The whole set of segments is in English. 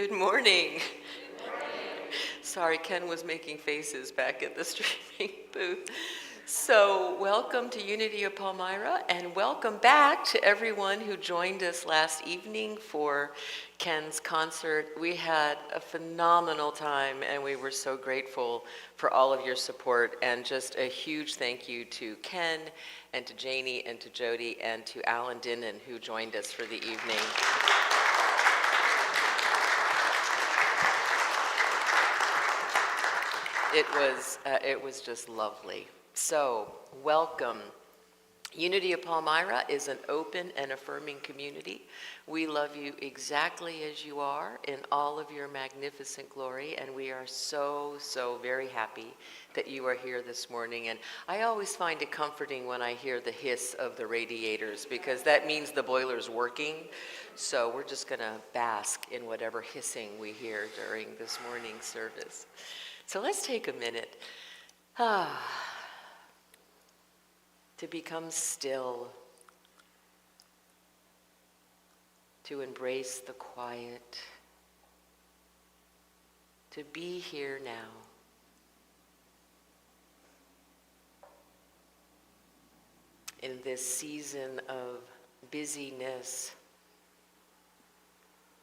Good morning. Sorry, Ken was making faces back at the streaming booth. So welcome to Unity of Palmyra, and welcome back to everyone who joined us last evening for Ken's concert. We had a phenomenal time, and we were so grateful for all of your support, and just a huge thank you to Ken, and to Janie, and to Jody, and to Alan Dinnan, who joined us for the evening. It was just lovely. So, welcome. Unity of Palmyra is an open and affirming community. We love you exactly as you are in all of your magnificent glory, and we are so very happy that you are here this morning. And I always find it comforting when I hear the hiss of the radiators, because that means the boiler's working. So we're just going to bask in whatever hissing we hear during this morning's service. So let's take a minute to become still, to embrace the quiet, to be here now. In this season of busyness,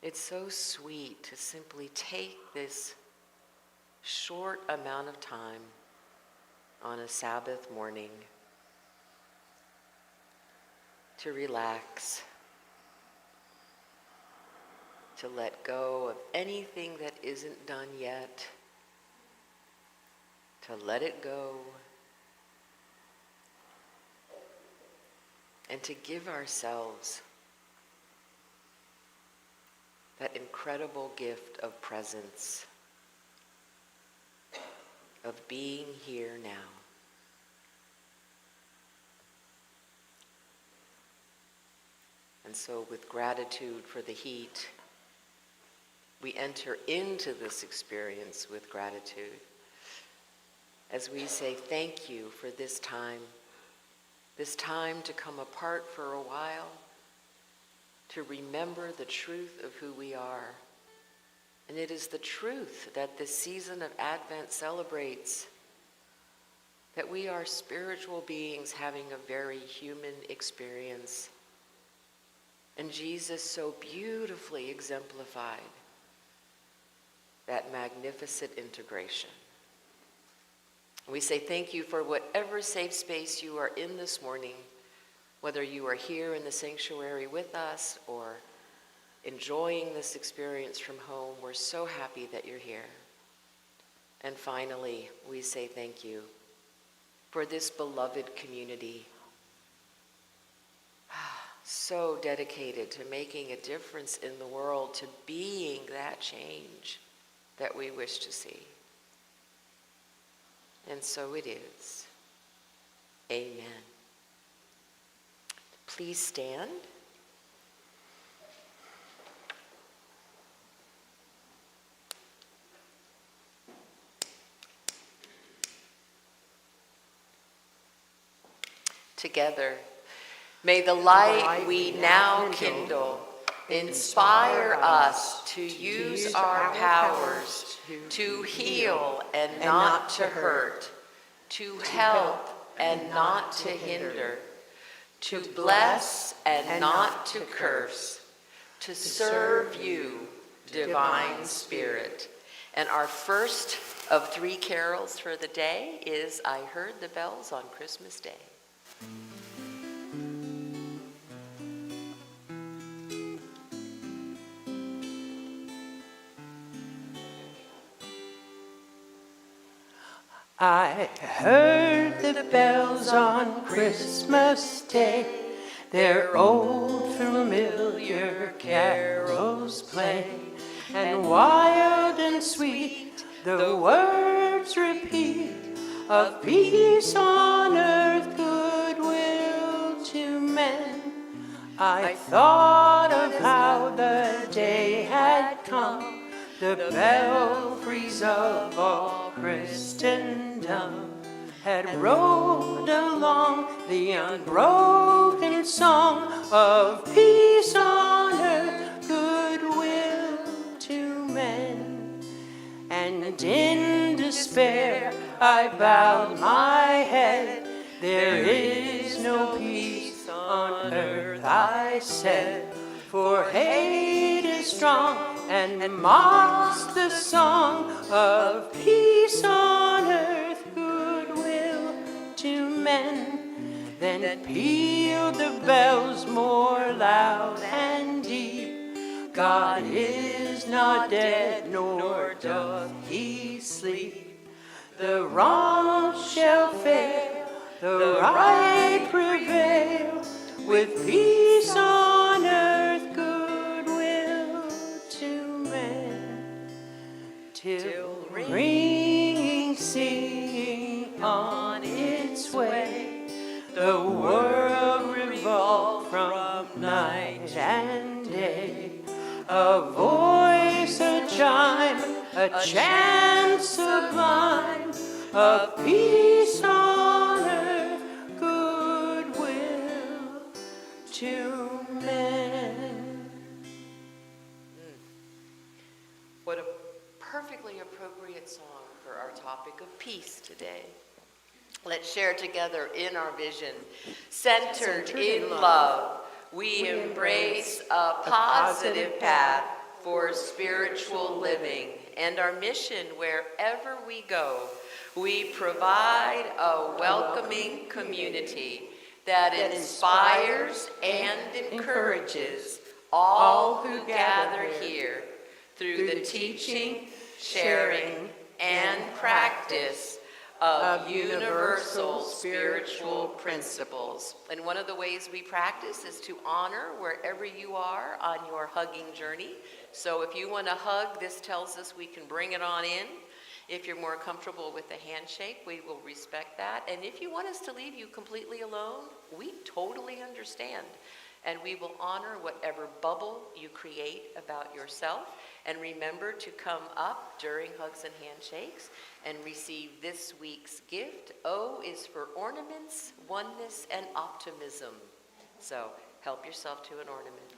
it's so sweet to simply take this short amount of time on a Sabbath morning to relax, to let go of anything that isn't done yet, to let it go, and to give ourselves that incredible gift of presence, of being here now. And so with gratitude for the heat, we enter into this experience with gratitude as we say thank you for this time to come apart for a while, to remember the truth of who we are. And it is the truth that this season of Advent celebrates, that we are spiritual beings having a very human experience. And Jesus so beautifully exemplified that magnificent integration. We say thank you for whatever safe space you are in this morning, whether you are here in the sanctuary with us or enjoying this experience from home. We're so happy that you're here. And finally, we say thank you for this beloved community, so dedicated to making a difference in the world, to being that change that we wish to see. And so it is. Amen. Please stand. Together, may the light we now kindle inspire us to use our powers to heal and not to hurt, to help and not to hinder, to bless and not to curse, to serve you, Divine Spirit. And our first of 3 carols for the day is I Heard the Bells on Christmas Day. I heard the bells on Christmas Day, their old familiar carols play, and wild and sweet the words repeat of peace on earth, goodwill to men. I thought of how the day had come, the belfries of all Christendom had rolled along the unbroken song of peace on earth, goodwill to and in despair I bowed my head. There is no peace on earth, I said, for hate is strong and mocks the song of peace on earth, goodwill to men. Then pealed the bells more loud and deep. God is not dead, nor doth he sleep. The wrong shall fail, the right prevail, with peace on earth, goodwill to men. Till ringing, singing on its way, the world revolved from night and day. A voice, a chime, a chant sublime of peace on earth, goodwill to men. What a perfectly appropriate song for our topic of peace today. Let's share together in our vision. Centered in love, we embrace a positive path for spiritual living and our mission wherever we go. We provide a welcoming community that inspires and encourages all who gather here through the teaching, sharing, and practice of universal spiritual principles. And one of the ways we practice is to honor wherever you are on your hugging journey. So if you want to hug, this tells us we can bring it on in. If you're more comfortable with the handshake, we will respect that. And if you want us to leave you completely alone, we totally understand. And we will honor whatever bubble you create about yourself. And remember to come up during hugs and handshakes and receive this week's gift. O is for Ornaments, Oneness, and Optimism. So help yourself to an ornament.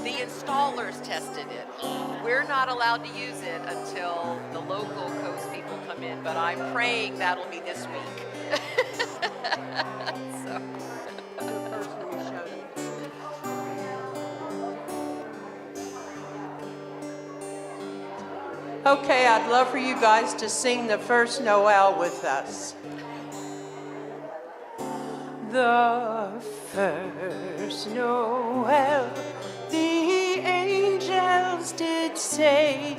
The installers tested it. We're not allowed to use it until the local coast people come in, but I'm praying that'll be this week. So. The person you showed me. Okay, I'd love for you guys to sing the first Noel with us. The first Noel, the angels did say,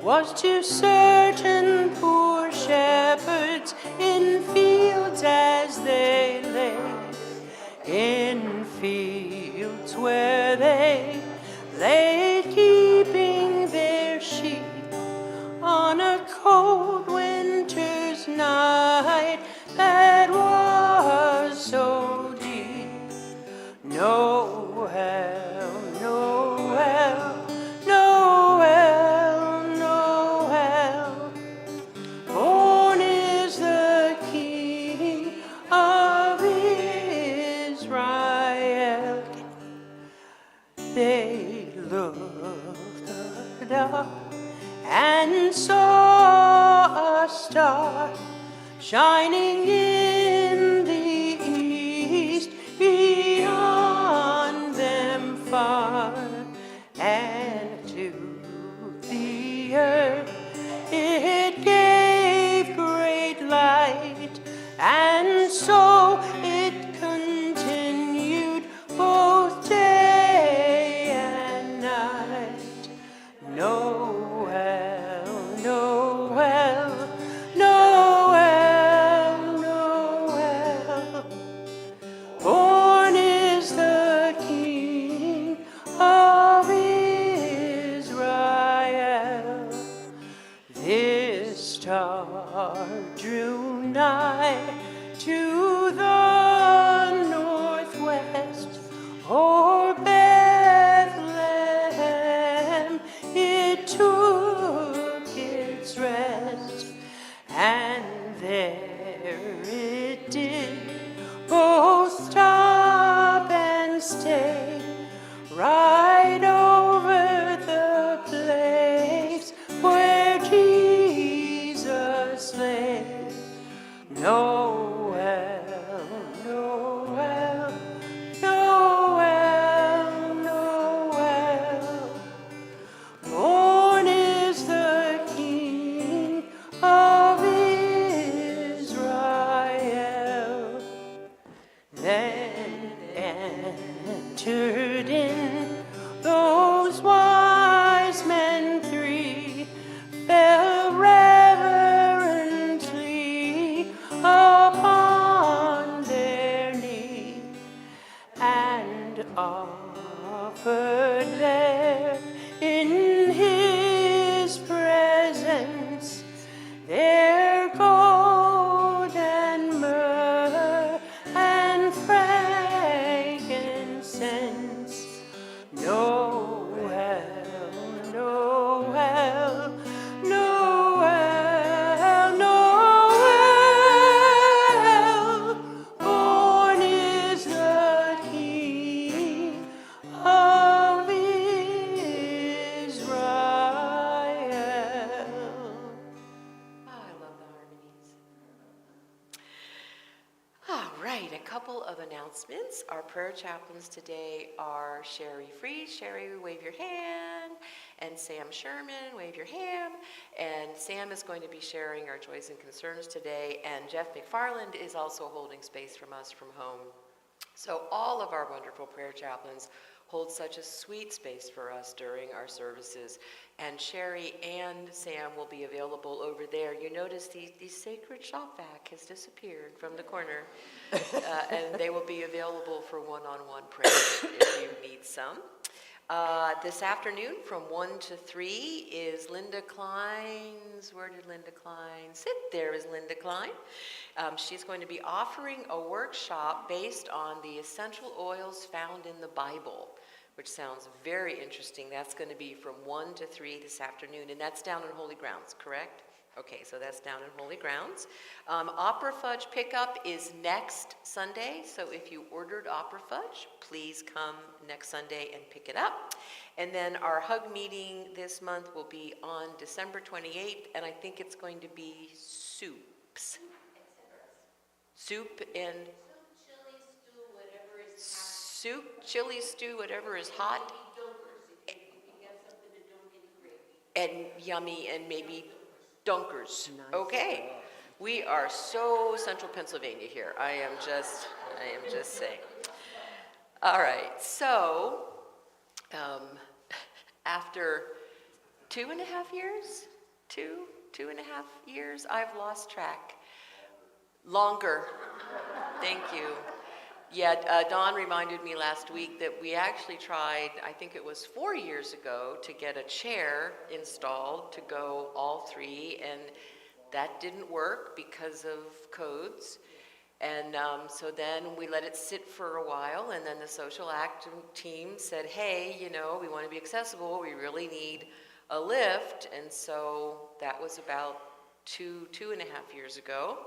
was to certain poor shepherds in fields as they lay, in fields where they lay keeping their sheep on a cold winter's night that was so deep. Noel, Noel, Noel, Noel, born is the King of Israel. They looked up and saw a star shining in the east beyond them far, and to the earth it gave great light, and so it continued both day and night. Noel, Noel, Noel, Noel, born is the King of Israel. This star drew nigh to the northwest, o'er Bethlehem it took its rest, and there it did both stop and stay, right over the place where Jesus lay. Noel, Noel, Noel, Noel, born is the King of Israel. Then entered in those wise men three, fell reverently upon their knee, and offered there in his presence their gold and myrrh and frankincense. Noel, Noel, Noel, Noel, born is the King of Israel. I love the harmonies. All right, a couple of announcements. Our prayer chaplains today are Sherry Freeze. Sherry, wave your hand. And Sam Sherman, wave your hand. And Sam is going to be sharing our joys and concerns today. And Jeff McFarland is also holding space from us from home. So all of our wonderful prayer chaplains hold such a sweet space for us during our services. And Sherry and Sam will be available over there. You notice the sacred shop vac has disappeared from the corner. And they will be available for one-on-one prayer if you need some. This afternoon from 1 to 3 is Linda Klein's, where did Linda Klein sit? There is Linda Klein. She's going to be offering a workshop based on the essential oils found in the Bible, which sounds very interesting. That's going to be from 1 to 3 this afternoon, and that's down on Holy Grounds, correct? Okay, so that's down in Holy Grounds. Opera Fudge pickup is next Sunday, so if you ordered Opera Fudge, please come next Sunday and pick it up. And then our hug meeting this month will be on December 28th, and I think it's going to be soups. Soup and Chili stew, whatever is soup, chili stew, whatever is hot, if you get something that don't get gravy. and yummy, and maybe dunkers. Okay. We are so central Pennsylvania here. I am just saying. All right, so after 2.5 years, two and a half years, I've lost track. Longer. Thank you. Yeah, Dawn reminded me last week that we actually tried, I think it was 4 years ago, to get a chair installed to go all three, and that didn't work because of codes. And so then we let it sit for a while, and then the social act team said, hey, you know, we want to be accessible, we really need a lift. And so that was about two and a half years ago.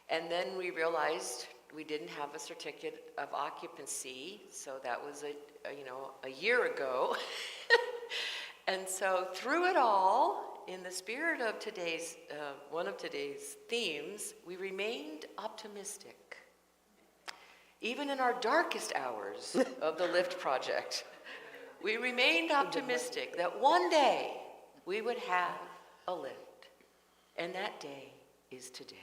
And then we realized we didn't have a certificate of occupancy, so that was a year ago. And so through it all, in the spirit of today's, one of today's themes, we remained optimistic. Even in our darkest hours of the lift project, we remained optimistic that one day we would have a lift. And that day is today.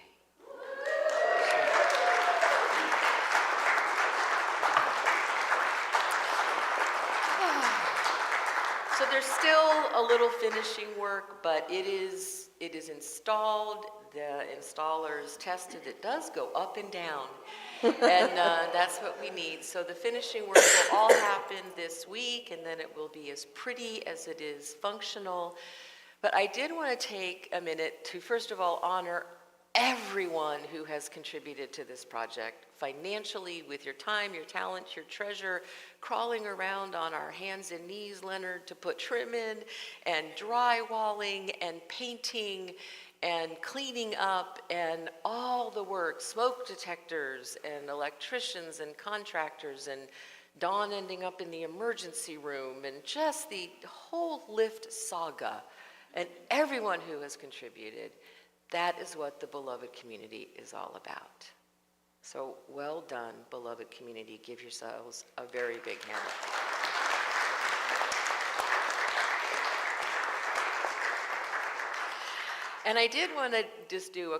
So there's still a little finishing work, but it is installed. The installers tested. It does go up and down, and that's what we need. So the finishing work will all happen this week, and then it will be as pretty as it is functional. But I did want to take a minute to, first of all, honor everyone who has contributed to this project financially, with your time, your talent, your treasure, crawling around on our hands and knees, Leonard, to put trim in, and drywalling and painting and cleaning up, and all the work, smoke detectors and electricians and contractors, and Dawn ending up in the emergency room, and just the whole lift saga, and everyone who has contributed. That is what the beloved community is all about. So well done, beloved community. Give yourselves a very big hand. And I did want to just do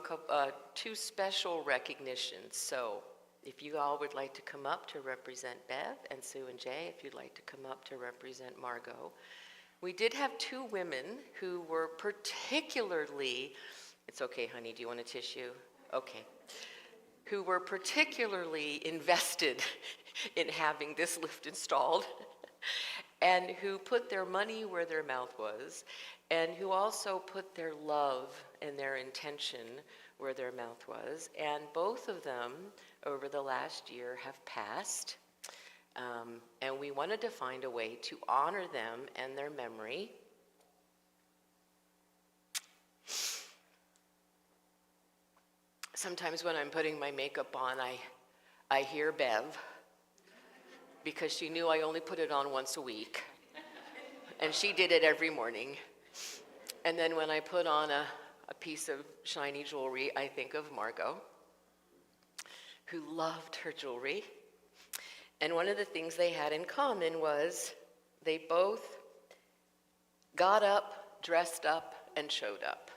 two special recognitions. So if you all would like to come up to represent Bev, and Sue and Jay, if you'd like to come up to represent Margot. We did have two women who were particularly, it's okay, honey, do you want a tissue? Okay. Who were particularly invested in having this lift installed, and who put their money where their mouth was, and who also put their love and their intention where their mouth was. And both of them, over the last year, have passed. And we wanted to find a way to honor them and their memory. Sometimes when I'm putting my makeup on, I hear Bev, because she knew I only put it on once a week. And she did it every morning. And then when I put on a piece of shiny jewelry, I think of Margot, who loved her jewelry. And one of the things they had in common was they both got up, dressed up, and showed up.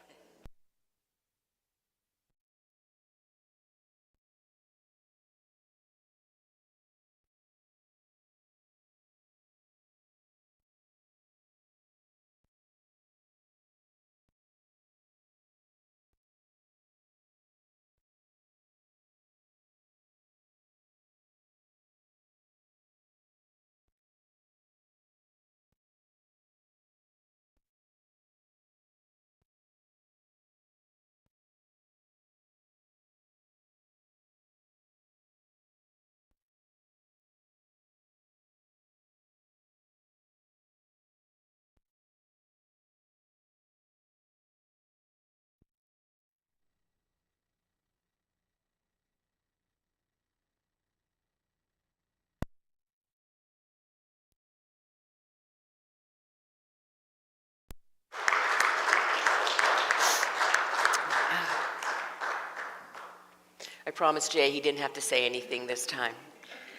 promised Jay he didn't have to say anything this time.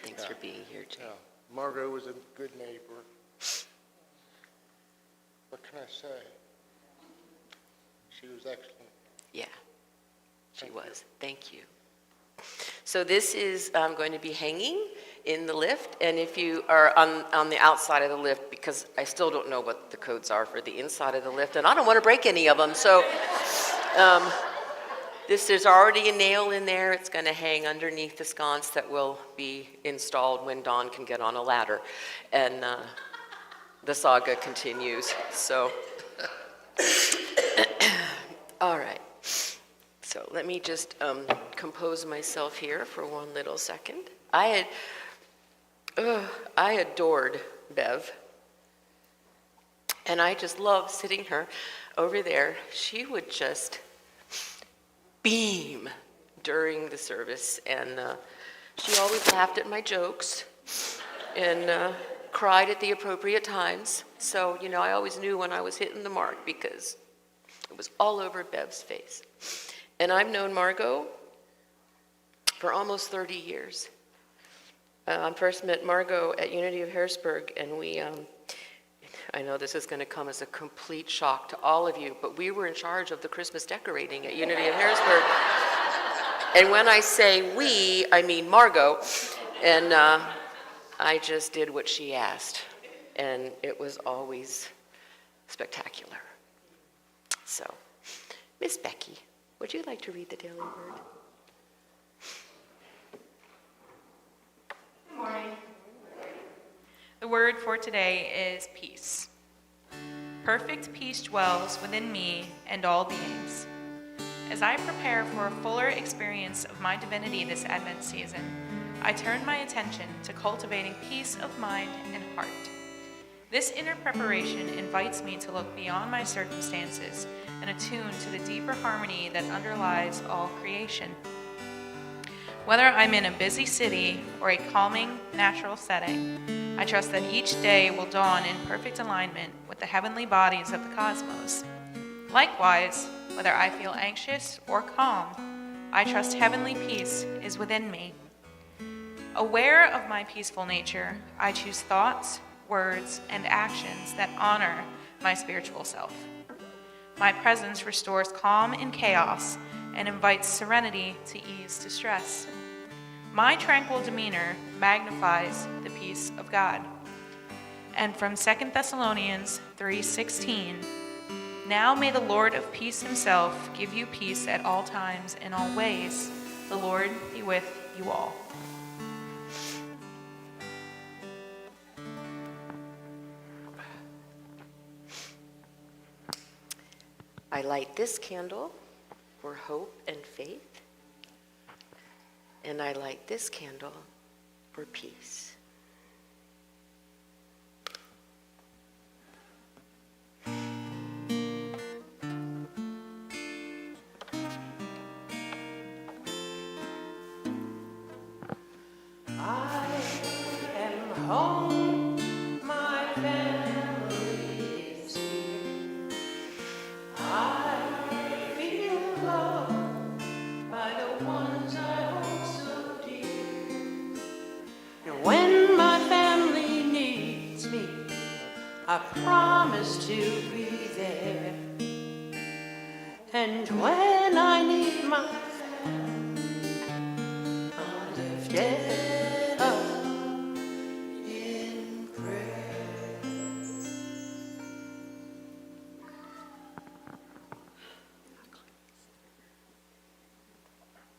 Thanks for being here, Jay. Yeah, Margot was a good neighbor. What can I say? She was excellent. Yeah, she was. Thank you. So this is going to be hanging in the lift, and if you are on the outside of the lift, because I still don't know what the codes are for the inside of the lift, and I don't want to break any of them, so there's already a nail in there. It's going to hang underneath the sconce that will be installed when Dawn can get on a ladder, and the saga continues. So, all right. So let me just compose myself here for one little second. I adored Bev, and I just loved sitting her over there. She would just beam during the service, and she always laughed at my jokes and cried at the appropriate times. So, you know, I always knew when I was hitting the mark because it was all over Bev's face. And I've known Margot for almost 30 years. I first met Margot at Unity of Harrisburg, and we, I know this is going to come as a complete shock to all of you, but we were in charge of the Christmas decorating at Unity of Harrisburg. And when I say we, I mean Margot. And I just did what she asked, and it was always spectacular. So, Miss Becky, would you like to read the Daily Word? Good morning. The word for today is peace. Perfect peace dwells within me and all beings. As I prepare for a fuller experience of my divinity this Advent season, I turn my attention to cultivating peace of mind and heart. This inner preparation invites me to look beyond my circumstances and attune to the deeper harmony that underlies all creation. Whether I'm in a busy city or a calming, natural setting, I trust that each day will dawn in perfect alignment with the heavenly bodies of the cosmos. Likewise, whether I feel anxious or calm, I trust heavenly peace is within me. Aware of my peaceful nature, I choose thoughts, words, and actions that honor my spiritual self. My presence restores calm in chaos and invites serenity to ease distress. My tranquil demeanor magnifies the peace of God. And from 2 Thessalonians 3:16, now may the Lord of peace himself give you peace at all times in all ways. The Lord be with you all. I light this candle for hope and faith, and I light this candle for peace. I am home, my family is here. I feel loved by the ones I hold so dear. And when my family needs me, I promise to be there. And when I need my family, I'm lifted up in prayer.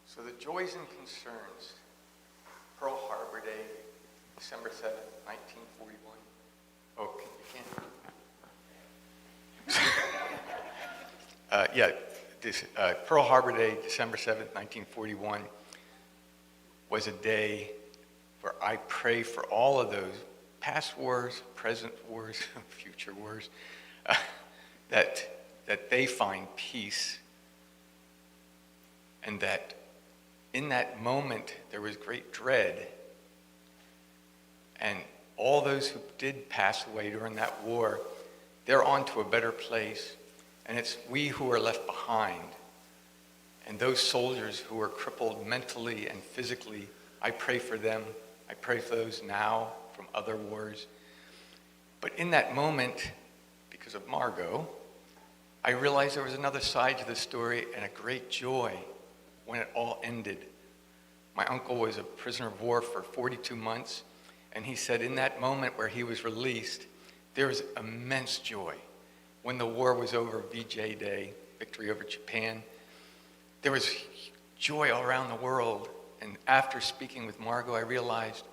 So the joys and concerns, Pearl Harbor Day, December 7th, 1941. Oh, you can't. Pearl Harbor Day, December 7th, 1941, was a day where I pray for all of those past wars, present wars, future wars, that they find peace, and that in that moment there was great dread, and all those who did pass away during that war, they're on to a better place, and it's we who are left behind. And those soldiers who are crippled mentally and physically, I pray for them. I pray for those now from other wars. But in that moment, because of Margot, I realized there was another side to the story and a great joy when it all ended. My uncle was a prisoner of war for 42 months, and he said in that moment where he was released, there was immense joy. When the war was over, VJ Day, victory over Japan, there was joy all around the world. And after speaking with Margot, I realized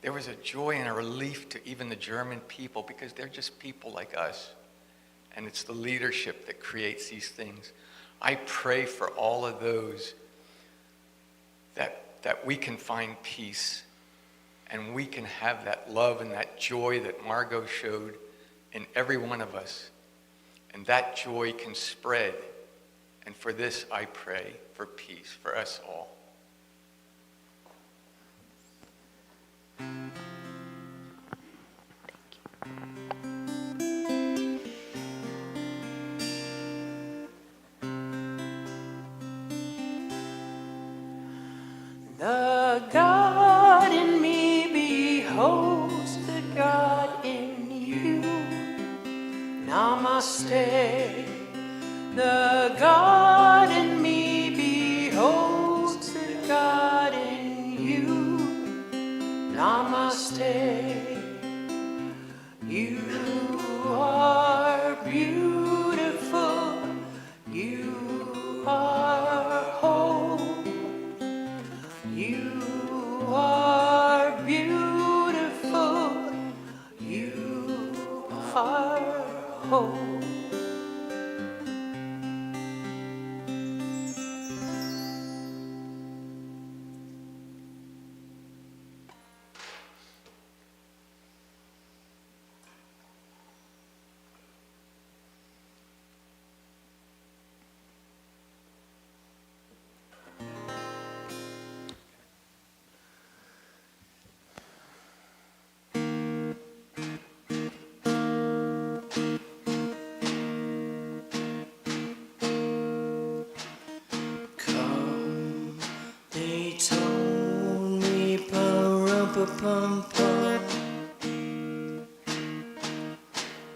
there was a joy and a relief to even the German people, because they're just people like us. And it's the leadership that creates these things. I pray for all of those that we can find peace, and we can have that love and that joy that Margot showed in every one of us. And that joy can spread. And for this, I pray for peace for us all. The God in me beholds the God in you. Namaste. The God in me beholds the God in you. Namaste. You are beautiful. You are whole. You are beautiful. You are whole. They told me, pa-rum-pa-pum-pum,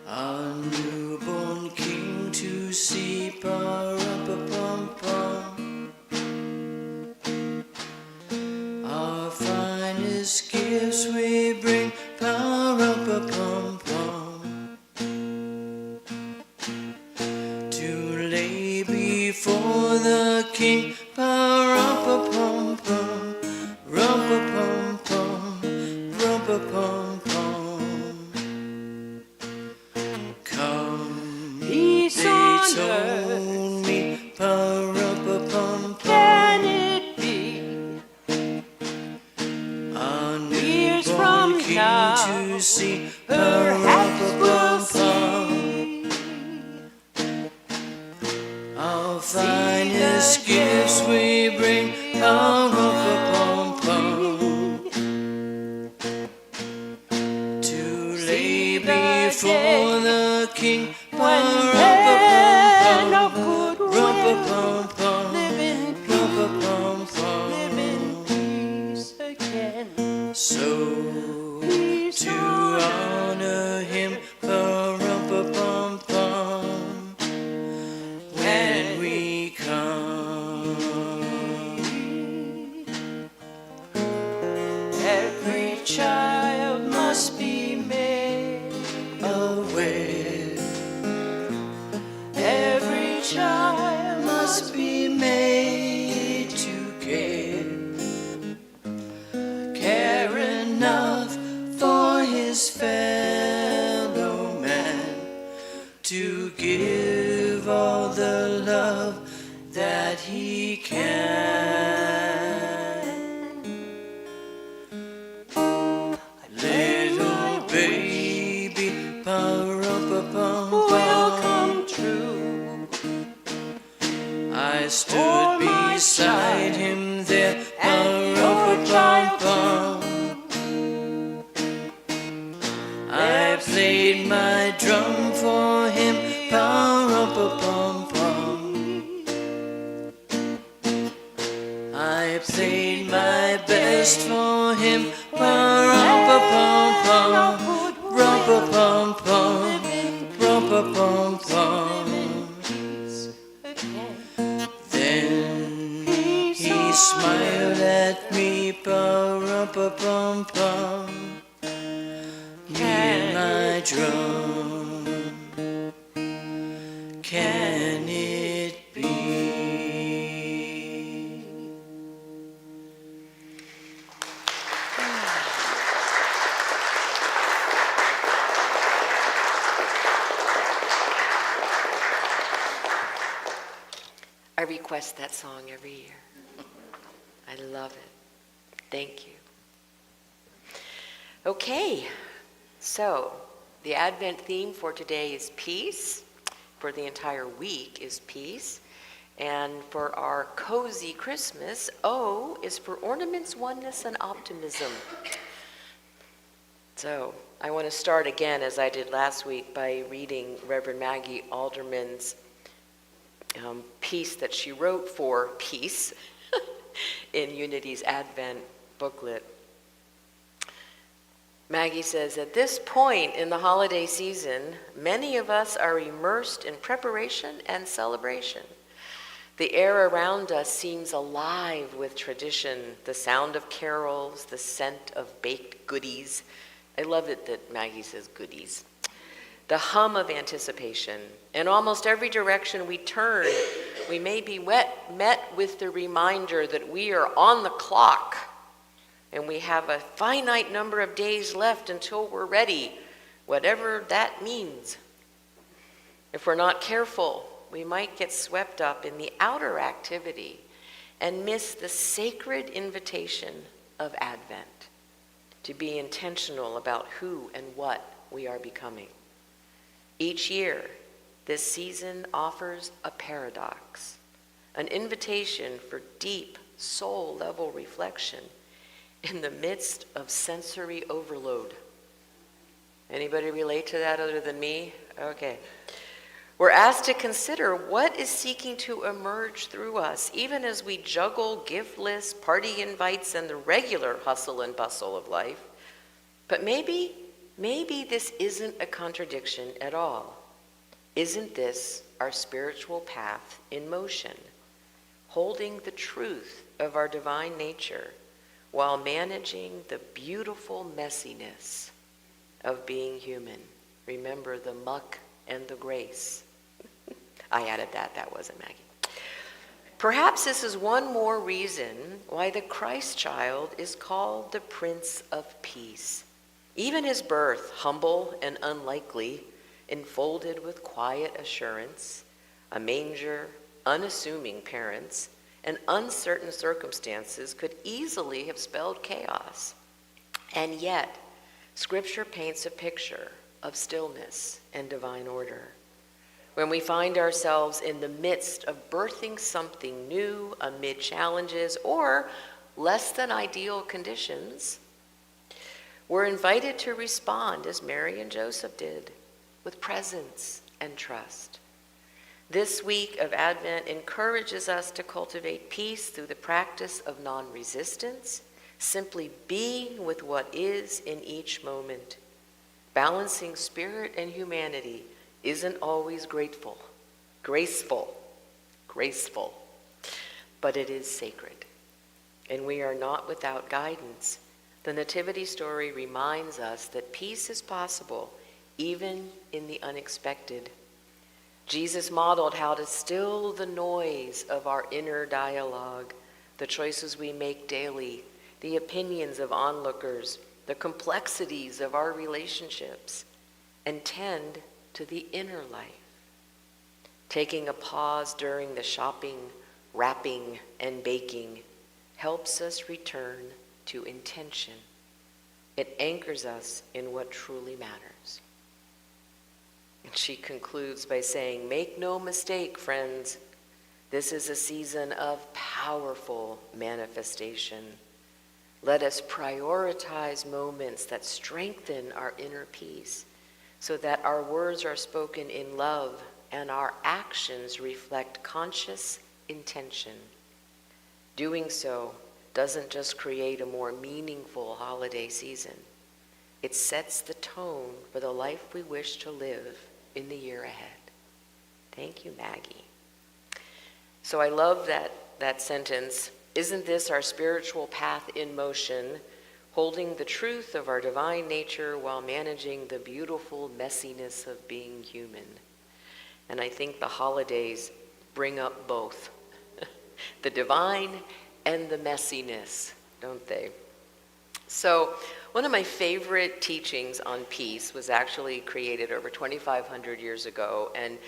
a newborn king to see, pa-rum-pa-pum-pum. Our finest gifts we bring, pa-rum-pa-pum-pum, to lay before the king, pa-rum-pa-pum-pum, rum-pa-pum-pum, rum-pa-pum-pum. Come, they told me, pa-rum-pa-pum-pum, can it be a newborn king to see, perhaps we'll see our finest gifts we bring, pa-rum-pa-pum-pum, to lay before the king, pa-rum-pa-pum-pum, rum-pa-pum-pum, rum-pa-pum-pum. So to honor him, pa-rum-pa-pum-pum, when we come, every child must be made aware. Every child must be made to care enough for his fellow man, to give all the love that he can. Little baby, pa-rum-pa-pum, will come true. I stood beside him there, pa-rum-pa-pum-pum. I played my drum for him, pa-rum-pa-pum-pum. just for him. Rum-pa-pum-pum, rum-pa-pum-pum, rum-pa-pum-pum. Then he smiled at me, pa-rum-pa-pum-pum, me and my drum. Can it be? I request that song every year. I love it. Thank you. Okay, so the Advent theme for today is peace. For the entire week is peace. And for our cozy Christmas, O is for Ornaments, Oneness, and Optimism. So I want to start again, as I did last week, by reading Reverend Maggie Alderman's piece that she wrote for peace in Unity's Advent booklet. Maggie says, at this point in the holiday season, many of us are immersed in preparation and celebration. The air around us seems alive with tradition, the sound of carols, the scent of baked goodies. I love it that Maggie says goodies. The hum of anticipation. In almost every direction we turn, we may be met with the reminder that we are on the clock and we have a finite number of days left until we're ready, whatever that means. If we're not careful, we might get swept up in the outer activity and miss the sacred invitation of Advent, to be intentional about who and what we are becoming. Each year, this season offers a paradox, an invitation for deep soul-level reflection in the midst of sensory overload. Anybody relate to that other than me? Okay. We're asked to consider what is seeking to emerge through us, even as we juggle gift lists, party invites, and the regular hustle and bustle of life. But maybe this isn't a contradiction at all. Isn't this our spiritual path in motion, holding the truth of our divine nature while managing the beautiful messiness of being human? Remember the muck and the grace. I added that. That wasn't Maggie. Perhaps this is one more reason why the Christ child is called the Prince of Peace. Even his birth, humble and unlikely, enfolded with quiet assurance, a manger, unassuming parents, and uncertain circumstances could easily have spelled chaos. And yet, Scripture paints a picture of stillness and divine order. When we find ourselves in the midst of birthing something new amid challenges or less than ideal conditions, we're invited to respond as Mary and Joseph did, with presence and trust. This week of Advent encourages us to cultivate peace through the practice of non-resistance, simply being with what is in each moment. Balancing spirit and humanity isn't always graceful, but it is sacred. And we are not without guidance. The Nativity story reminds us that peace is possible even in the unexpected. Jesus modeled how to still the noise of our inner dialogue, the choices we make daily, the opinions of onlookers, the complexities of our relationships, and tend to the inner life. Taking a pause during the shopping, wrapping, and baking helps us return to intention. It anchors us in what truly matters. And she concludes by saying, make no mistake, friends, this is a season of powerful manifestation. Let us prioritize moments that strengthen our inner peace so that our words are spoken in love and our actions reflect conscious intention. Doing so doesn't just create a more meaningful holiday season. It sets the tone for the life we wish to live in the year ahead. Thank you, Maggie. So I love that sentence. Isn't this our spiritual path in motion, holding the truth of our divine nature while managing the beautiful messiness of being human? And I think the holidays bring up both, the divine and the messiness, don't they? So one of my favorite teachings on peace was actually created over 2,500 years ago, and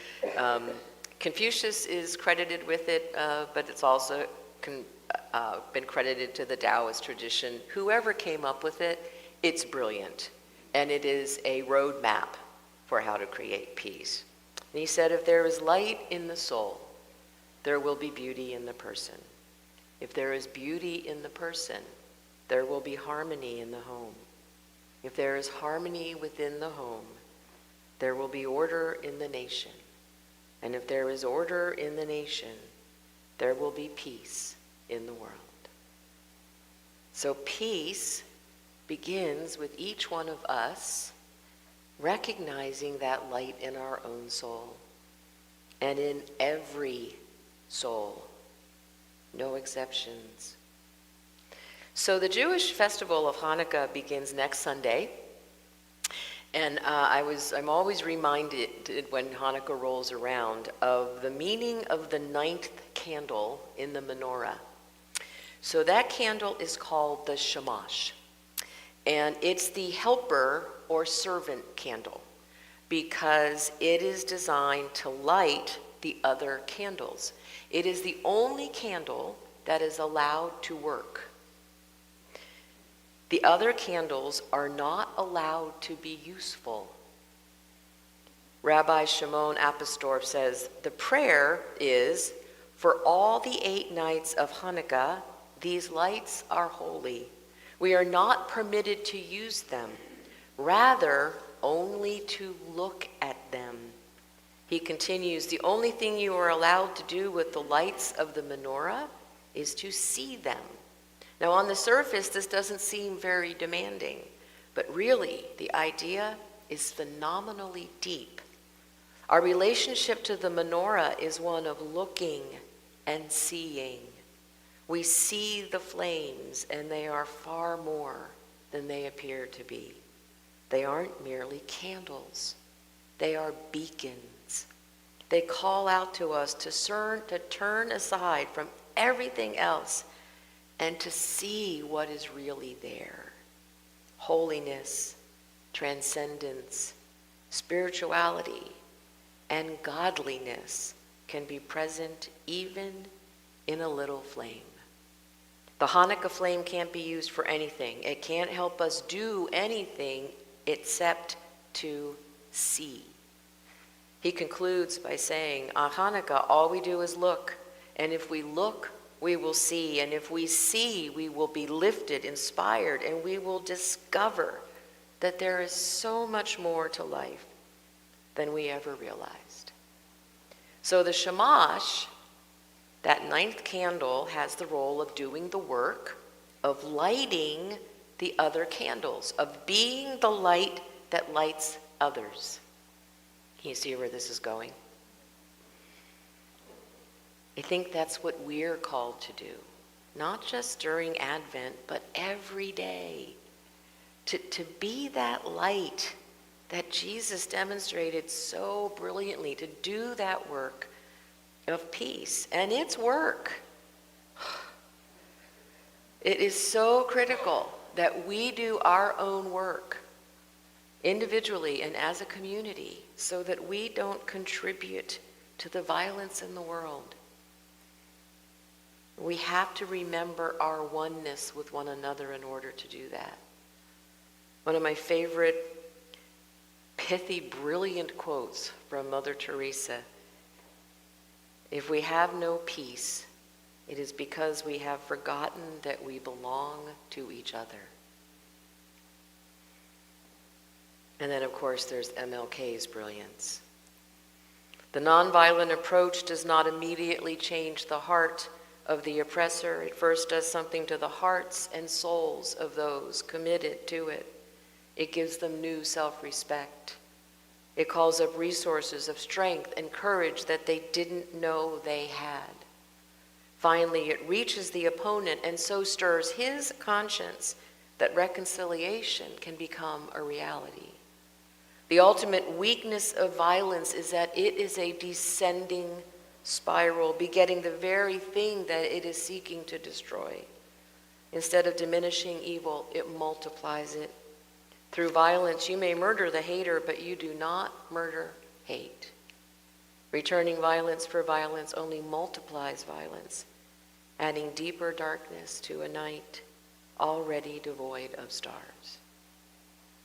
Confucius is credited with it, but it's also been credited to the Taoist tradition. Whoever came up with it, it's brilliant, and it is a roadmap for how to create peace. And he said, if there is light in the soul, there will be beauty in the person. If there is beauty in the person, there will be harmony in the home. If there is harmony within the home, there will be order in the nation. And if there is order in the nation, there will be peace in the world. So peace begins with each one of us recognizing that light in our own soul and in every soul, no exceptions. So the Jewish festival of Hanukkah begins next Sunday, and I'm always reminded when Hanukkah rolls around of the meaning of the 9th candle in the menorah. So that candle is called the shamash, and it's the helper or servant candle because it is designed to light the other candles. It is the only candle that is allowed to work. The other candles are not allowed to be useful. Rabbi Shimon Apostolf says, the prayer is, for all the 8 nights of Hanukkah, these lights are holy. We are not permitted to use them, rather only to look at them. He continues, the only thing you are allowed to do with the lights of the menorah is to see them. Now, on the surface, this doesn't seem very demanding, but really, the idea is phenomenally deep. Our relationship to the menorah is one of looking and seeing. We see the flames, and they are far more than they appear to be. They aren't merely candles. They are beacons. They call out to us to turn aside from everything else and to see what is really there. Holiness, transcendence, spirituality, and godliness can be present even in a little flame. The Hanukkah flame can't be used for anything. It can't help us do anything except to see. He concludes by saying, on Hanukkah, all we do is look. And if we look, we will see. And if we see, we will be lifted, inspired, and we will discover that there is so much more to life than we ever realized. So the shamash, that 9th candle, has the role of doing the work, of lighting the other candles, of being the light that lights others. Can you see where this is going? I think that's what we're called to do, not just during Advent, but every day, to be that light that Jesus demonstrated so brilliantly, to do that work of peace. And it's work. It is so critical that we do our own work individually and as a community so that we don't contribute to the violence in the world. We have to remember our oneness with one another in order to do that. One of my favorite pithy, brilliant quotes from Mother Teresa: if we have no peace, it is because we have forgotten that we belong to each other. And then, of course, there's MLK's brilliance. The nonviolent approach does not immediately change the heart, of the oppressor. It first does something to the hearts and souls of those committed to it. It gives them new self-respect. It calls up resources of strength and courage that they didn't know they had. Finally, it reaches the opponent and so stirs his conscience that reconciliation can become a reality. The ultimate weakness of violence is that it is a descending spiral, begetting the very thing that it is seeking to destroy. Instead of diminishing evil, it multiplies it. Through violence, you may murder the hater, but you do not murder hate. Returning violence for violence only multiplies violence, adding deeper darkness to a night already devoid of stars.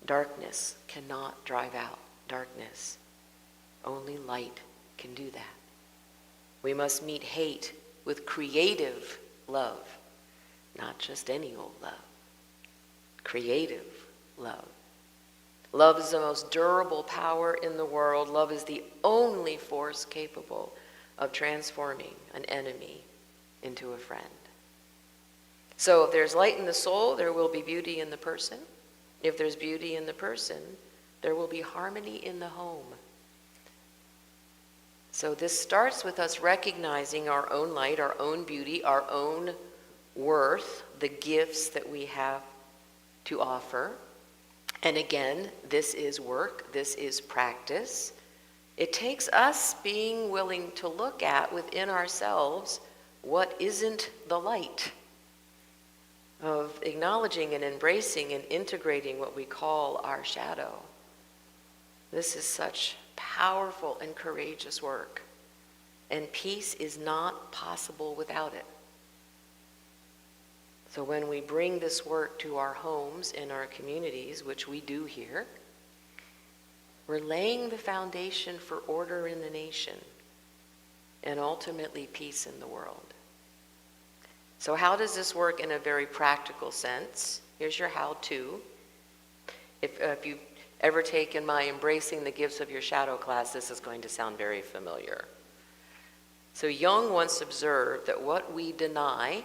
Darkness cannot drive out darkness. Only light can do that. We must meet hate with creative love, not just any old love. Creative love. Love is the most durable power in the world. Love is the only force capable of transforming an enemy into a friend. So if there's light in the soul, there will be beauty in the person. If there's beauty in the person, there will be harmony in the home. So this starts with us recognizing our own light, our own beauty, our own worth, the gifts that we have to offer. And again, this is work, this is practice. It takes us being willing to look at within ourselves what isn't the light, of acknowledging and embracing and integrating what we call our shadow. This is such powerful and courageous work, and peace is not possible without it. So when we bring this work to our homes and our communities, which we do here, we're laying the foundation for order in the nation and ultimately peace in the world. So how does this work in a very practical sense? Here's your how-to. If you've ever taken my Embracing the Gifts of Your Shadow class, this is going to sound very familiar. So Jung once observed that what we deny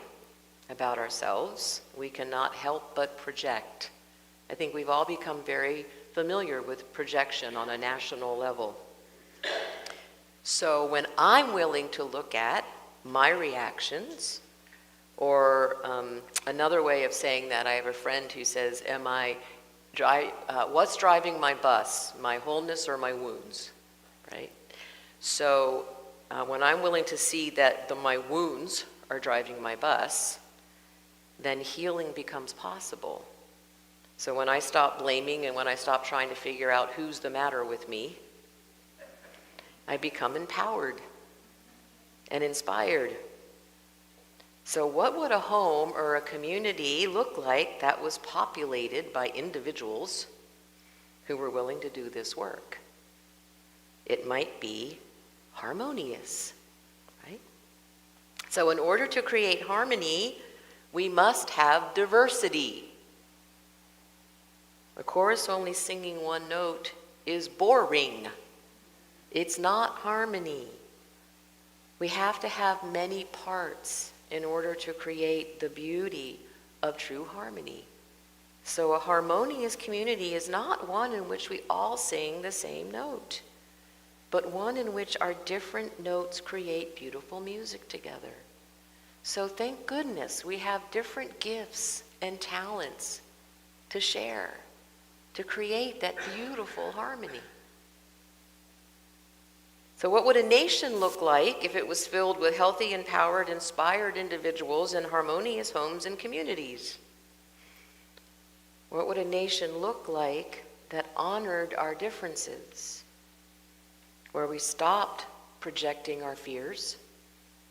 about ourselves, we cannot help but project. I think we've all become very familiar with projection on a national level. So when I'm willing to look at my reactions, or another way of saying that, I have a friend who says, what's driving my bus, my wholeness or my wounds, right? So when I'm willing to see that my wounds are driving my bus, then healing becomes possible. So when I stop blaming and when I stop trying to figure out who's the matter with me, I become empowered and inspired. So what would a home or a community look like that was populated by individuals who were willing to do this work? It might be harmonious, right? So in order to create harmony, we must have diversity. A chorus only singing one note is boring. It's not harmony. We have to have many parts in order to create the beauty of true harmony. So a harmonious community is not one in which we all sing the same note, but one in which our different notes create beautiful music together. So thank goodness we have different gifts and talents to share, to create that beautiful harmony. So what would a nation look like if it was filled with healthy, empowered, inspired individuals in harmonious homes and communities? What would a nation look like that honored our differences, where we stopped projecting our fears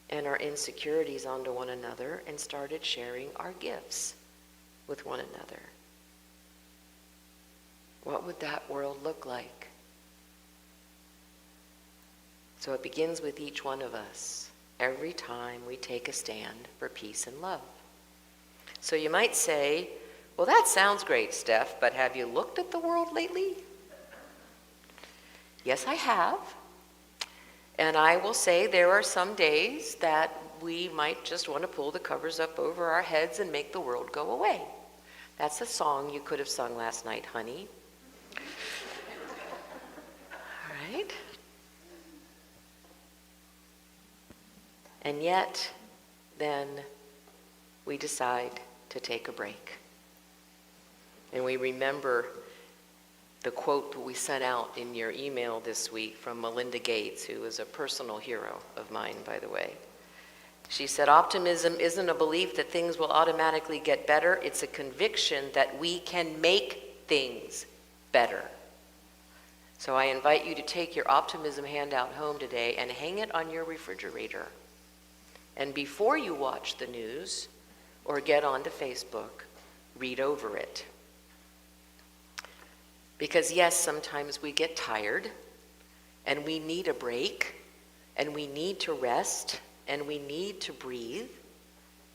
and our insecurities onto one another and started sharing our gifts with one another? What would that world look like? So it begins with each one of us every time we take a stand for peace and love. So you might say, well, that sounds great, Steph, but have you looked at the world lately? Yes, I have. And I will say there are some days that we might just want to pull the covers up over our heads and make the world go away. That's a song you could have sung last night, honey. All right? And yet, then we decide to take a break. And we remember the quote that we sent out in your email this week from Melinda Gates, who is a personal hero of mine, by the way. She said, optimism isn't a belief that things will automatically get better. It's a conviction that we can make things better. So I invite you to take your optimism handout home today and hang it on your refrigerator. And before you watch the news or get onto Facebook, read over it. Because yes, sometimes we get tired and we need a break and we need to rest and we need to breathe,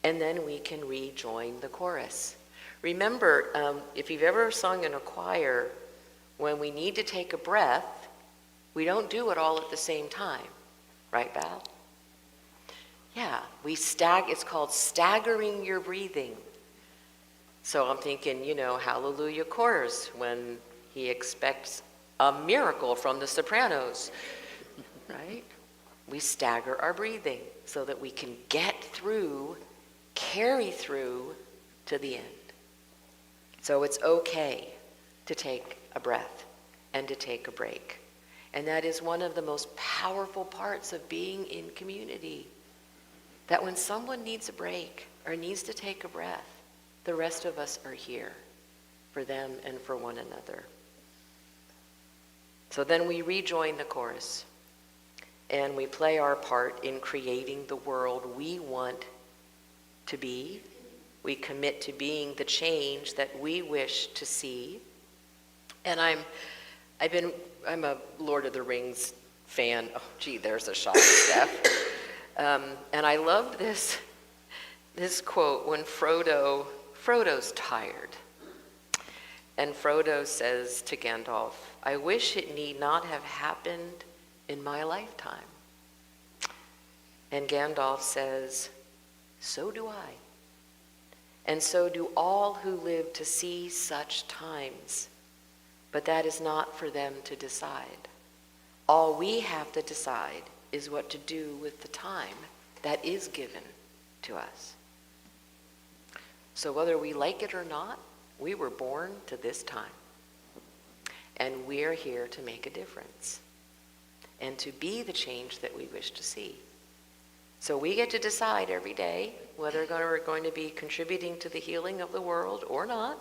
and then we can rejoin the chorus. Remember, if you've ever sung in a choir, when we need to take a breath, we don't do it all at the same time. Right, Val? Yeah, it's called staggering your breathing. So I'm thinking, Hallelujah chorus when he expects a miracle from the sopranos, right? We stagger our breathing so that we can get through, carry through to the end. So it's okay to take a breath and to take a break. And that is one of the most powerful parts of being in community. That when someone needs a break or needs to take a breath, the rest of us are here for them and for one another. So then we rejoin the chorus and we play our part in creating the world we want to be. We commit to being the change that we wish to see. And I'm a Lord of the Rings fan. Oh, gee, there's a shot of Steph. And I loved this quote when Frodo's tired. And Frodo says to Gandalf, I wish it need not have happened in my lifetime. And Gandalf says, so do I. And so do all who live to see such times. But that is not for them to decide. All we have to decide is what to do with the time that is given to us. So whether we like it or not, we were born to this time. And we're here to make a difference and to be the change that we wish to see. So we get to decide every day whether we're going to be contributing to the healing of the world or not,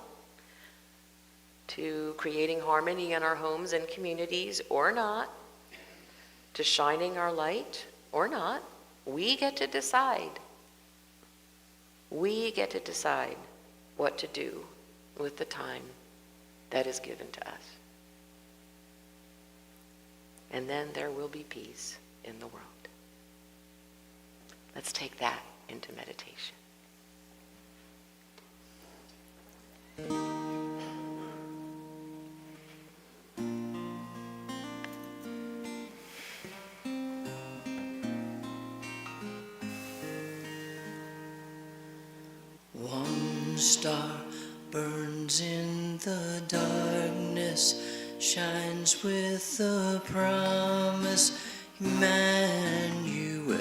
to creating harmony in our homes and communities or not, to shining our light or not. We get to decide. We get to decide what to do with the time that is given to us. And then there will be peace in the world. Let's take that into meditation. One star burns in the darkness, shines with the promise, Emmanuel.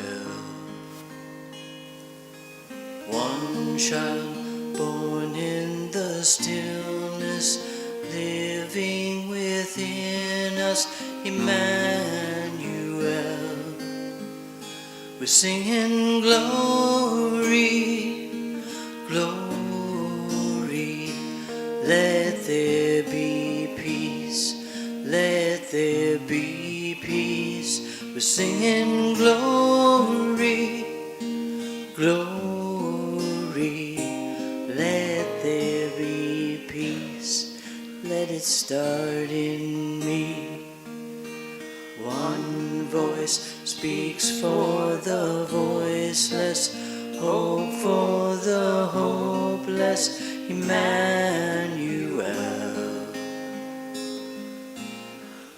One child born in the stillness, living within us, Emmanuel. We're singing glory, glory. Let there be peace, let there be peace. We're singing glory, glory. Let there be peace, let it start in me. One voice speaks for the voiceless, hope for the hopeless, Emmanuel.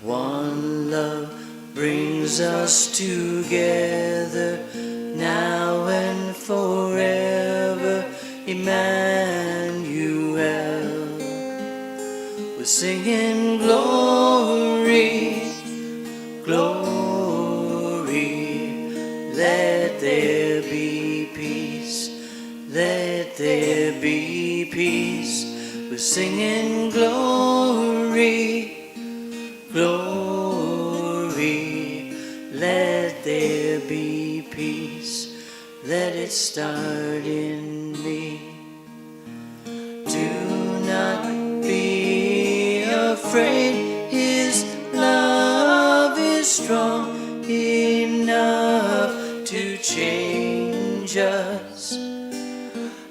One love brings us together, now and forever, Emmanuel. We're singing glory, glory. Let there be peace, let there be peace. We're singing glory, glory. Let there be peace, let it start in me. Do not be afraid, His love is strong enough to change us.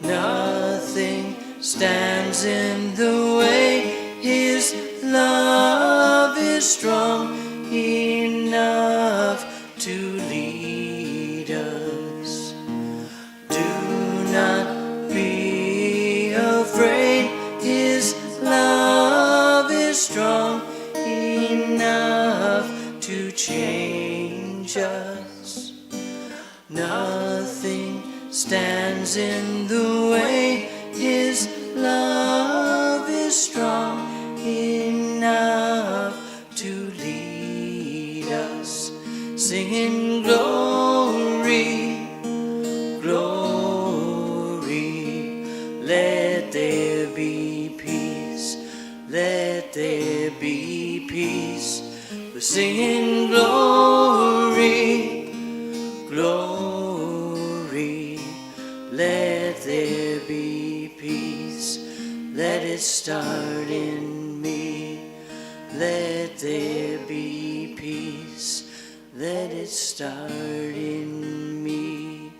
Nothing stands in the way, His love is strong enough to lead us. Do not be afraid, His love is strong enough to change us. Nothing stands in the way, His love is strong enough to lead us. Singing glory, glory. Let there be peace, let there be peace. We're singing glory, glory. Let there be peace, let it start in me. Let there be peace, let it start in me.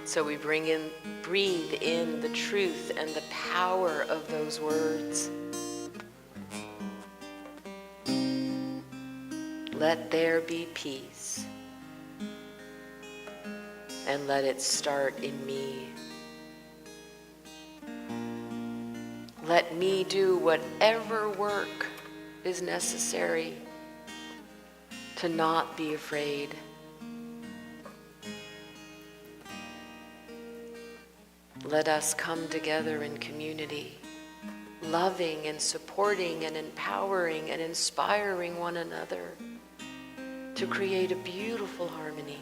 So we breathe in the truth and the power of those words. Let there be peace, and let it start in me. Let me do whatever work is necessary to not be afraid. Let us come together in community, loving and supporting and empowering and inspiring one another to create a beautiful harmony.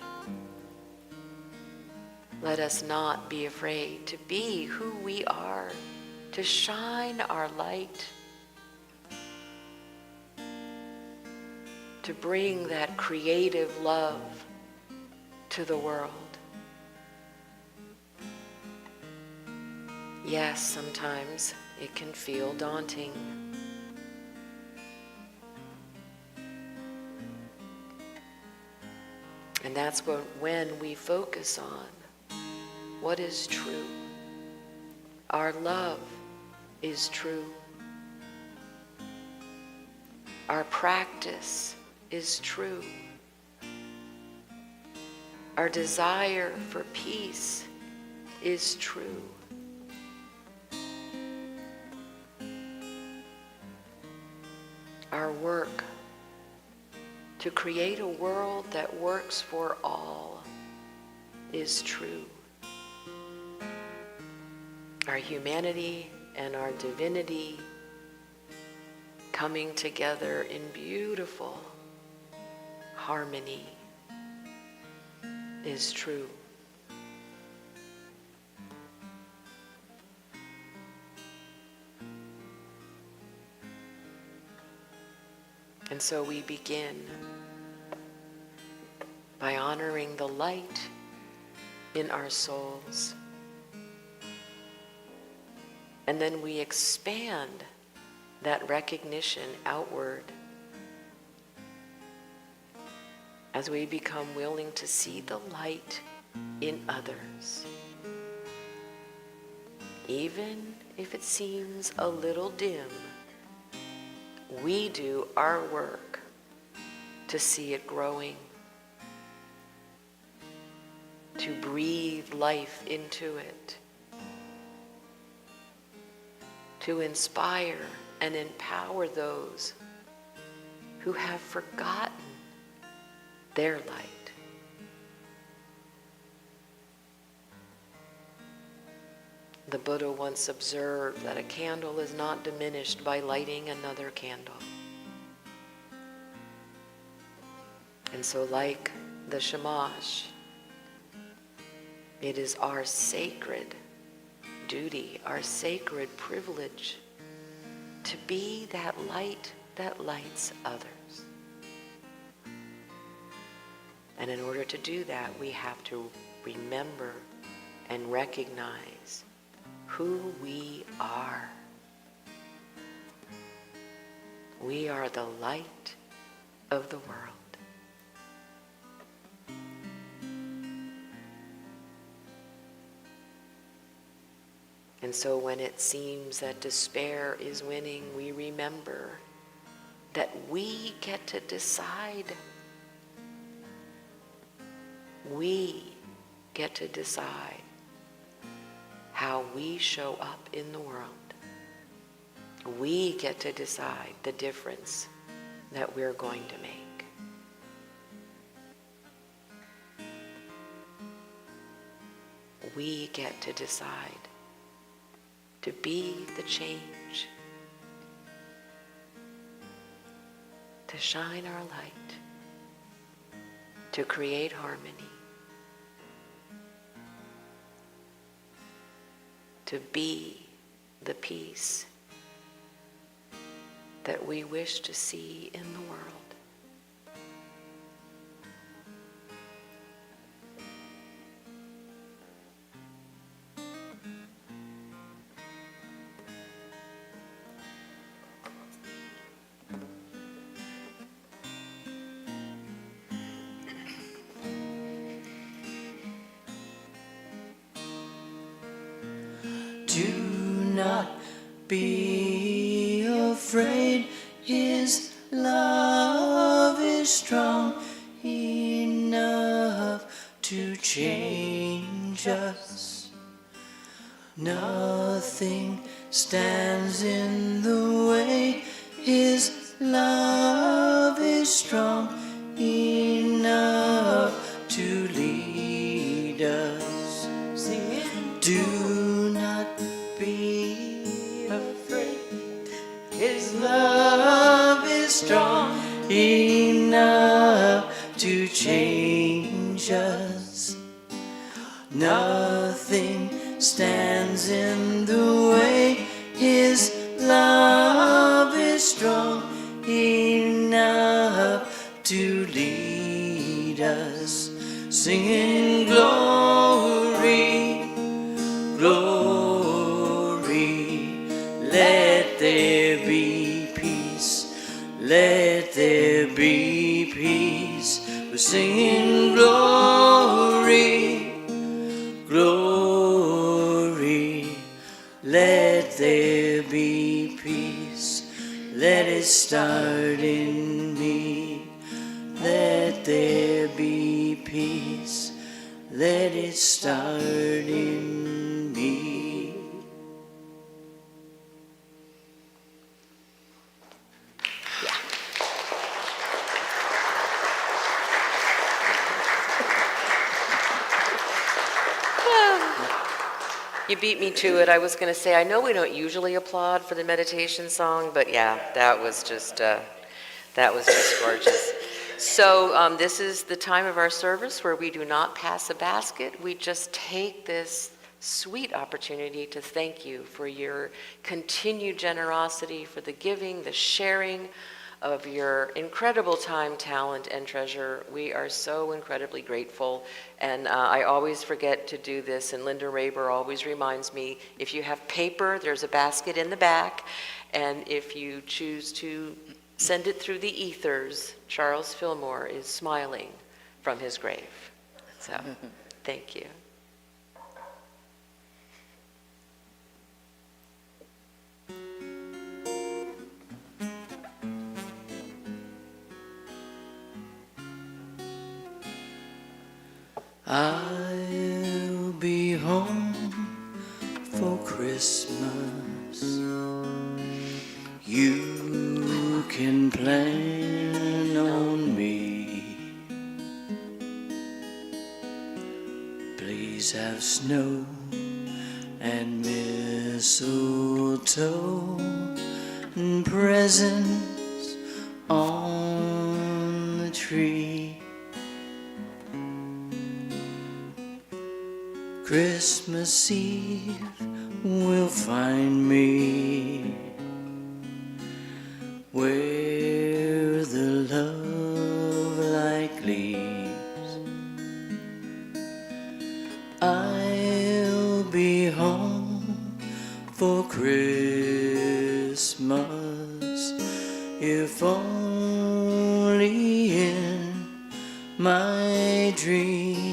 Let us not be afraid to be who we are, to shine our light, to bring that creative love to the world. Yes, sometimes it can feel daunting. And that's when we focus on what is true. Our love is true. Our practice is true. Our desire for peace is true. Our work to create a world that works for all is true. Our humanity and our divinity coming together in beautiful harmony is true. And so we begin by honoring the light in our souls. And then we expand that recognition outward as we become willing to see the light in others. Even if it seems a little dim, we do our work to see it growing, to breathe life into it, to inspire and empower those who have forgotten their light. The Buddha once observed that a candle is not diminished by lighting another candle. And so, like the Shamash, it is our sacred duty, our sacred privilege to be that light that lights others. And in order to do that, we have to remember and recognize who we are. We are the light of the world. And so when it seems that despair is winning, we remember that we get to decide. We get to decide how we show up in the world. We get to decide the difference that we're going to make. We get to decide to be the change, to shine our light, to create harmony, to be the peace that we wish to see in the world. Do not be afraid, His love is strong enough to change us. Nothing stands in the way, His love is strong enough to lead us. Sing it. Do not be afraid, His love is strong enough to change us. Nothing stands in the way, His love is strong enough to lead us. Singing glory, glory, let there be peace, let there be peace. We're singing glory, glory, let there be peace. Let it start in me, let there be peace. Let it start in me. You beat me to it. I was going to say, I know we don't usually applaud for the meditation song, but yeah, that was just gorgeous. So this is the time of our service where we do not pass a basket. We just take this sweet opportunity to thank you for your continued generosity, for the giving, the sharing of your incredible time, talent, and treasure. We are so incredibly grateful. And I always forget to do this, and Linda Raber always reminds me, if you have paper, there's a basket in the back, and if you choose to send it through the ethers, Charles Fillmore is smiling from his grave. So, thank you. I'll be home for Christmas. You can plan Please have snow and mistletoe and presents on the tree. Christmas Eve will find me where the love light gleams. I'll be home for Christmas, if only in my dreams.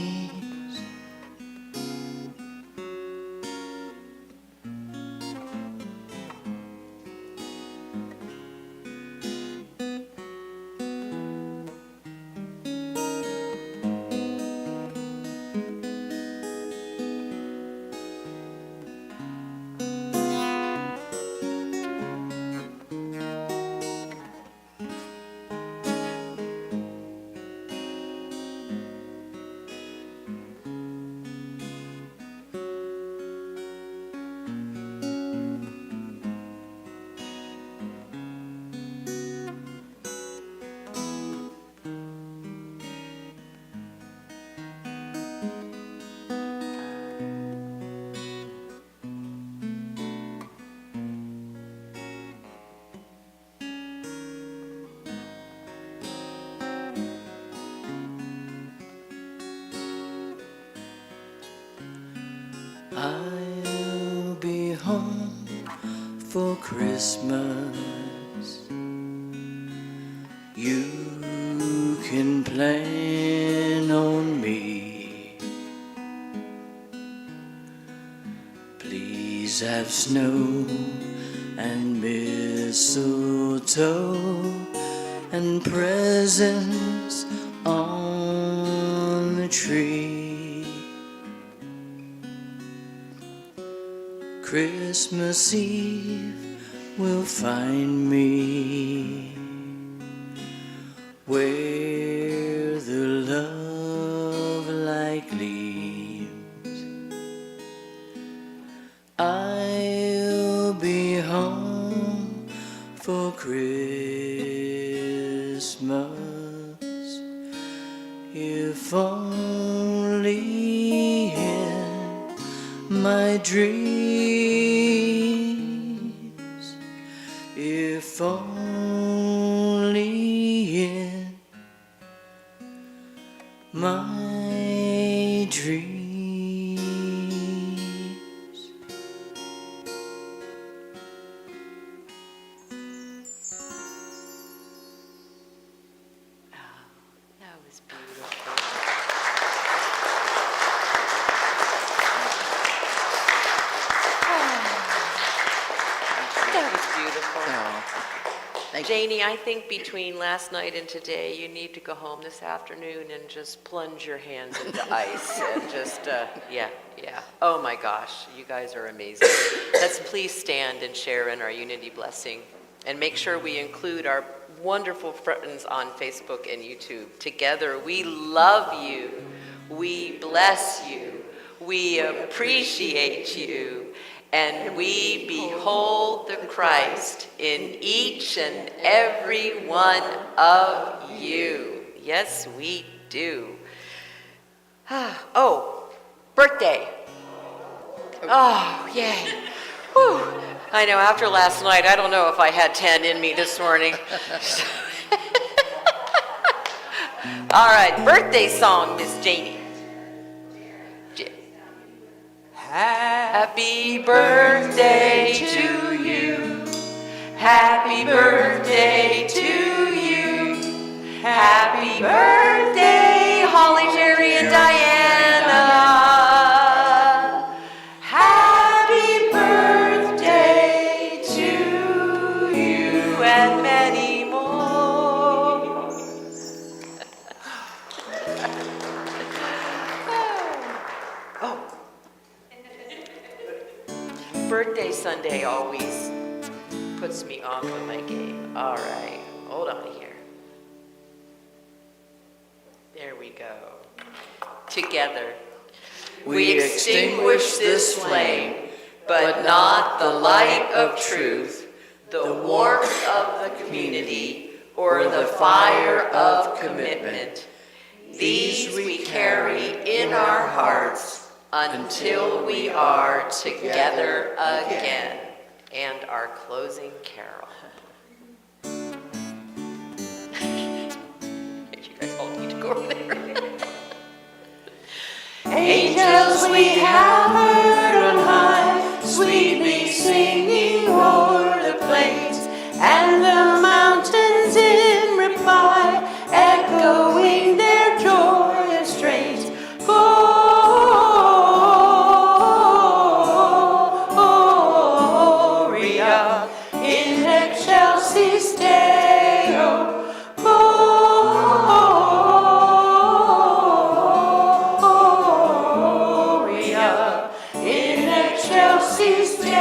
I'll be home for Christmas. You can plan on me. Please have snow and mistletoe and presents on the tree. Christmas Eve will find me where the love light gleams. I'll be home for Christmas, if only in my dreams. If only in my dreams. That was beautiful. That was beautiful. Thank Janie, I think between last night and today, you need to go home this afternoon and just plunge your hands into ice and just, yeah. Oh my gosh, you guys are amazing. Let's please stand and share in our unity blessing and make sure we include our wonderful friends on Facebook and YouTube. Together, we love you. We bless you. We appreciate you. And we behold the Christ in each and every one of you. Yes, we do. Oh, birthday. Oh, yay. Whew. I know, after last night, I don't know if I had 10 in me this morning. All right, birthday song, Miss Janie. Happy birthday to you. Happy birthday to you. Happy birthday, Holly, Jerry, and Diana. Happy birthday to you and many more. Oh. Birthday Sunday always puts me off of my game. All right, hold on here. There we go. Together. We extinguish this flame, but not the light of truth, the warmth of the community, or the fire of commitment. These we carry in our hearts until we are together again. And our closing carol. You guys all need to go over there. Angels we have heard on high, sweetly singing o'er the plains, and the mountains in reply, echoing their joyous strains. Gloria in excelsis Deo. Gloria in excelsis Deo.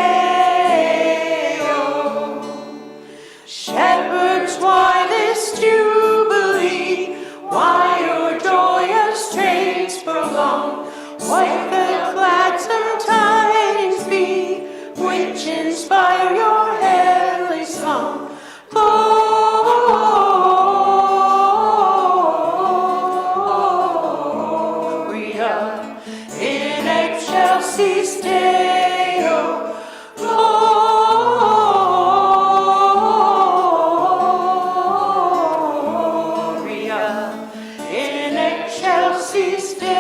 Shepherds, why this jubilee? Why your joyous strains prolong? What the gladsome tidings be, which inspire your heavenly song? Gloria in excelsis Deo. Gloria in excelsis Deo.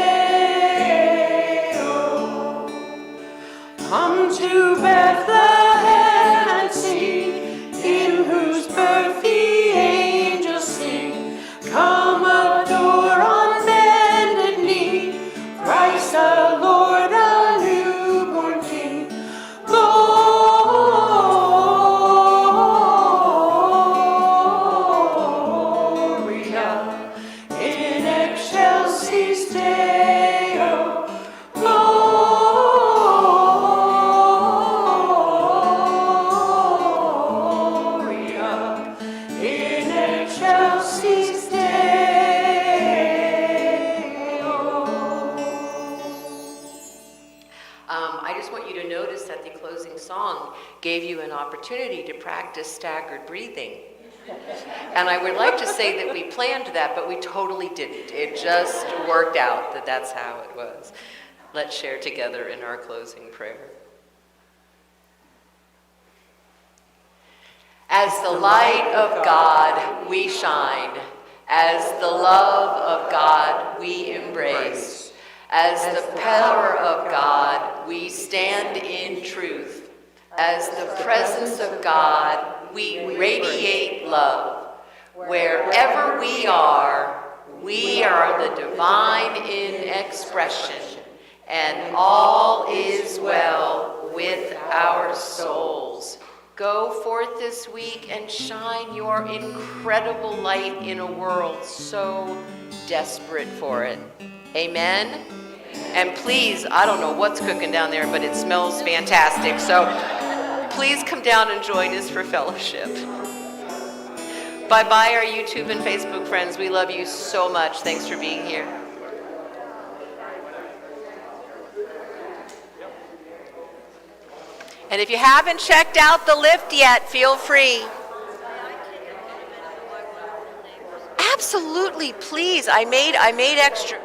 Come to Bethlehem and see him whose birth the angels sing. Come adore on bended knee Christ our Lord, our newborn King. Gloria in excelsis Deo. Gloria in excelsis Deo. I just want you to notice that the closing song gave you an opportunity to practice staggered breathing. And I would like to say that we planned that, but we totally didn't. It just worked out that that's how it was. Let's share together in our closing prayer. As the light of God we shine, as the love of God we embrace, as the power of God we stand in truth, as the presence of God we radiate love. Wherever we are the divine in expression, and all is well with our souls. Go forth this week and shine your incredible light in a world so desperate for it. Amen? And please, I don't know what's cooking down there, but it smells fantastic. So please come down and join us for fellowship. Bye-bye, our YouTube and Facebook friends. We love you so much. Thanks for being here. And if you haven't checked out the lift yet, feel free. Absolutely, please. I made extra.